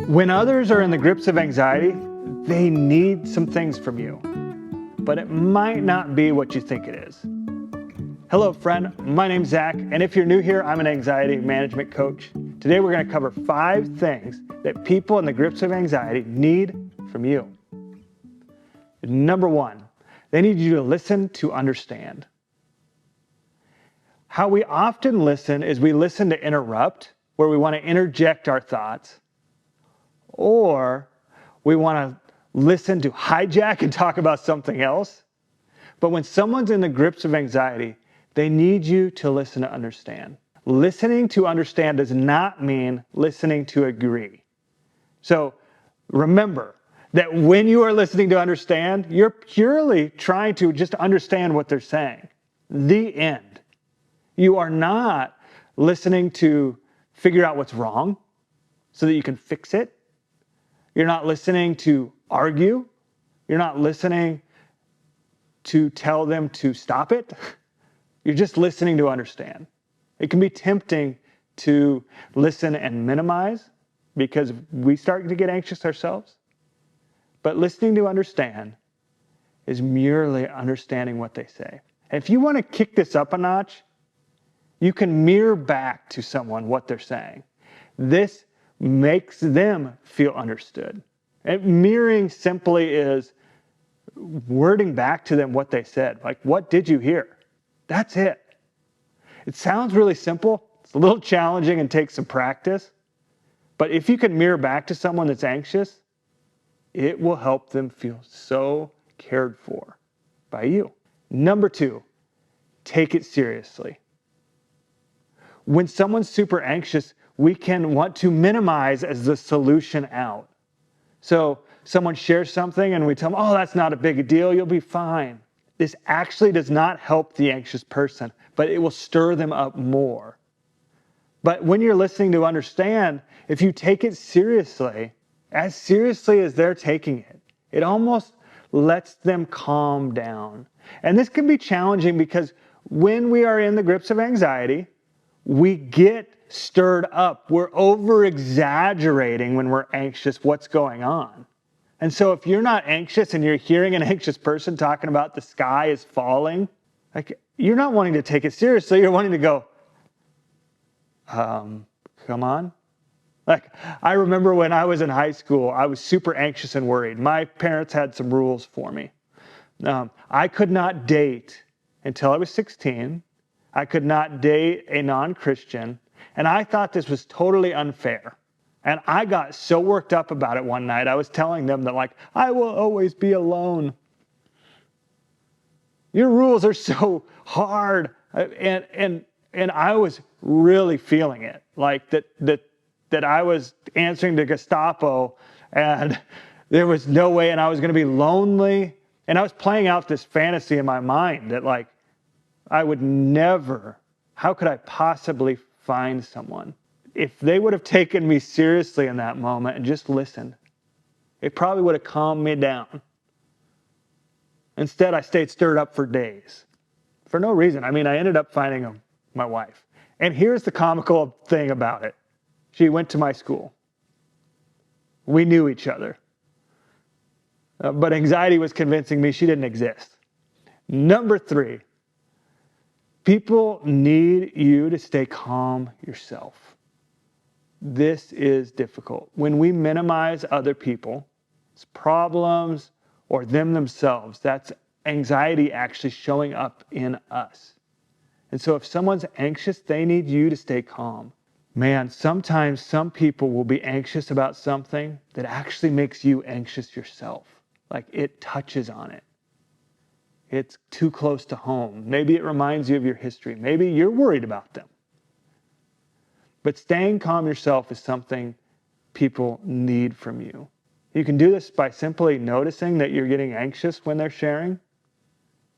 When others are in the grips of anxiety, they need some things from you, but it might not be what you think it is. Hello, friend. My name's Zach, and if you're new here, I'm an anxiety management coach. Today, we're going to cover 5 things that people in the grips of anxiety need from you. Number 1, they need you to listen to understand. How we often listen is we listen to interrupt, where we want to interject our thoughts, or we want to listen to hijack and talk about something else. But when someone's in the grips of anxiety, they need you to listen to understand. Listening to understand does not mean listening to agree. So remember that when you are listening to understand, you're purely trying to just understand what they're saying. The end. You are not listening to figure out what's wrong so that you can fix it. You're not listening to argue. You're not listening to tell them to stop it. You're just listening to understand. It can be tempting to listen and minimize because we start to get anxious ourselves. But listening to understand is merely understanding what they say. And if you want to kick this up a notch, you can mirror back to someone what they're saying. This makes them feel understood. And mirroring simply is wording back to them what they said. Like, what did you hear? That's it. It sounds really simple. It's a little challenging and takes some practice. But if you can mirror back to someone that's anxious, it will help them feel so cared for by you. Number 2, take it seriously. When someone's super anxious, we can want to minimize as the solution out. So someone shares something and we tell them, oh, that's not a big deal, you'll be fine. This actually does not help the anxious person, but it will stir them up more. But when you're listening to understand, if you take it seriously as they're taking it, it almost lets them calm down. And this can be challenging because when we are in the grips of anxiety, we get stirred up. We're over-exaggerating when we're anxious what's going on. And so if you're not anxious and you're hearing an anxious person talking about the sky is falling, like, you're not wanting to take it seriously. You're wanting to go, come on. Like, I remember when I was in high school, I was super anxious and worried. My parents had some rules for me. I could not date until I was 16. I could not date a non-Christian. And I thought this was totally unfair. And I got so worked up about it one night. I was telling them that, like, I will always be alone. Your rules are so hard. And I was really feeling it. Like that I was answering to Gestapo and there was no way, and I was going to be lonely. And I was playing out this fantasy in my mind that, like, I would never, how could I possibly find someone? If they would have taken me seriously in that moment and just listened, it probably would have calmed me down. Instead, I stayed stirred up for days. For no reason. I mean, I ended up finding my wife. And here's the comical thing about it. She went to my school. We knew each other. But anxiety was convincing me she didn't exist. Number 3, people need you to stay calm yourself. This is difficult. When we minimize other people's problems or them themselves, that's anxiety actually showing up in us. And so if someone's anxious, they need you to stay calm. Man, sometimes some people will be anxious about something that actually makes you anxious yourself. Like, it touches on it. It's too close to home. Maybe it reminds you of your history. Maybe you're worried about them. But staying calm yourself is something people need from you. You can do this by simply noticing that you're getting anxious when they're sharing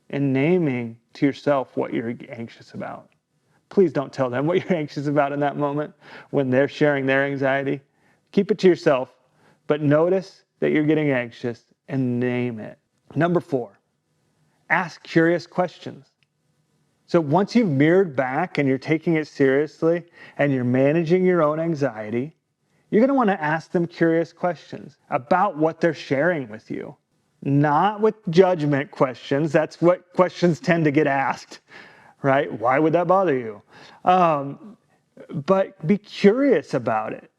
and naming to yourself what you're anxious about. Please don't tell them what you're anxious about in that moment when they're sharing their anxiety. Keep it to yourself, but notice that you're getting anxious and name it. Number 4, ask curious questions. So once you've mirrored back and you're taking it seriously and you're managing your own anxiety, You're going to want to ask them curious questions about what they're sharing with you, not with judgment questions. That's what questions tend to get asked, right? Why would that bother you? But be curious about it.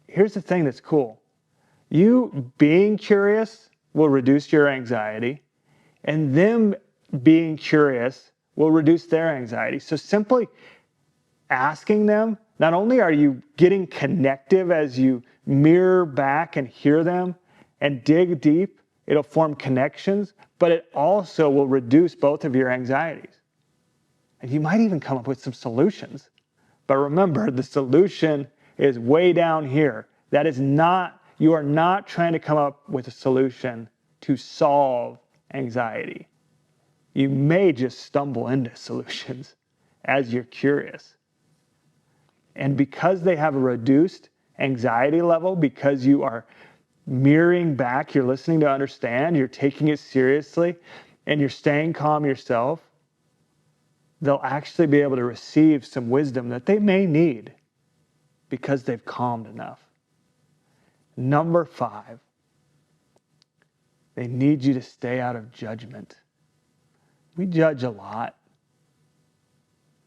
Here's the thing that's cool. You being curious will reduce your anxiety, and them being curious will reduce their anxiety. So simply asking them, not only are you getting connective as you mirror back and hear them and dig deep, it'll form connections, but it also will reduce both of your anxieties. And you might even come up with some solutions. But remember, the solution is way down here. That is not, you are not trying to come up with a solution to solve anxiety. You may just stumble into solutions as you're curious. And because they have a reduced anxiety level, because you are mirroring back, you're listening to understand, you're taking it seriously, and you're staying calm yourself, they'll actually be able to receive some wisdom that they may need because they've calmed enough. Number 5, they need you to stay out of judgment. We judge a lot.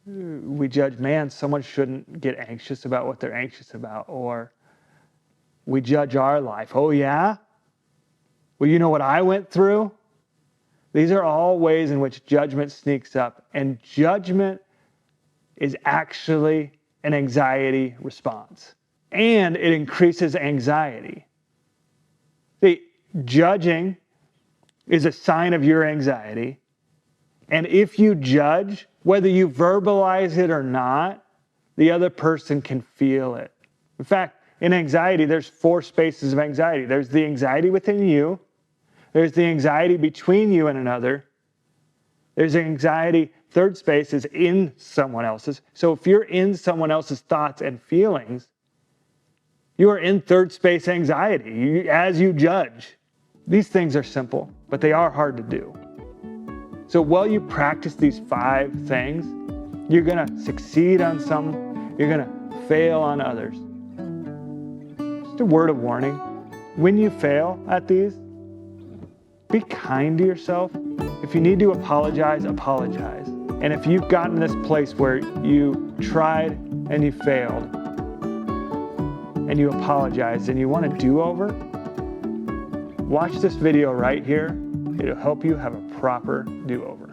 We judge, man, someone shouldn't get anxious about what they're anxious about. Or we judge our life. Oh, yeah? Well, you know what I went through? These are all ways in which judgment sneaks up. And judgment is actually an anxiety response. And it increases anxiety. See, judging is a sign of your anxiety. And if you judge, whether you verbalize it or not, the other person can feel it. In fact, in anxiety, there's 4 spaces of anxiety. There's the anxiety within you. There's the anxiety between you and another. There's anxiety, 3rd space is in someone else's. So if you're in someone else's thoughts and feelings, you are in 3rd space anxiety as you judge. These things are simple, but they are hard to do. So while you practice these 5 things, you're going to succeed on some, you're going to fail on others. Just a word of warning. When you fail at these, be kind to yourself. If you need to apologize, apologize. And if you've gotten this place where you tried and you failed and you apologized and you want a do-over, watch this video right here. It'll help you have a proper do-over.